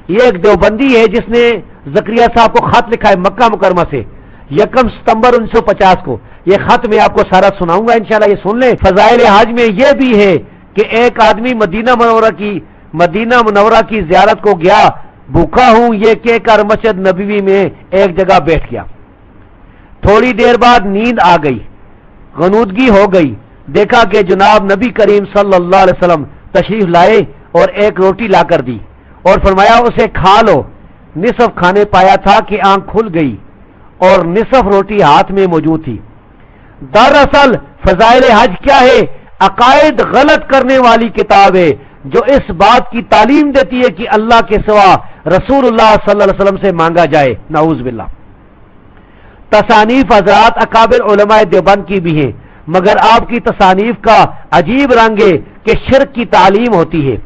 یہ ایک دیوبندی ہے جس نے زکریا صاحب کو خط لکھا ہے مکہ مکرمہ سے 1 ستمبر 1950 کو. یہ خط میں آپ کو سارا سناؤں گا انشاءاللہ، یہ سن لیں. فضائل حج میں یہ بھی ہے کہ ایک آدمی مدینہ منورہ کی زیارت کو گیا، بھوکا ہوں یہ کہہ کر مسجد نبوی میں ایک جگہ بیٹھ گیا. تھوڑی دیر بعد نیند آ گئی، غنودگی ہو گئی. دیکھا کہ جناب نبی کریم صلی اللہ علیہ وسلم تشریف لائے اور ایک روٹی لا کر دی اور فرمایا اسے کھا لو. نصف کھانے پایا تھا کہ آنکھ کھل گئی اور نصف روٹی ہاتھ میں موجود تھی. دراصل فضائل حج کیا ہے؟ عقائد غلط کرنے والی کتاب ہے جو اس بات کی تعلیم دیتی ہے کہ اللہ کے سوا رسول اللہ صلی اللہ علیہ وسلم سے مانگا جائے. نعوذ باللہ. تصانیف حضرات اکابر علماء دیوبند کی بھی ہیں، مگر آپ کی تصانیف کا عجیب رنگ ہے کہ شرک کی تعلیم ہوتی ہے.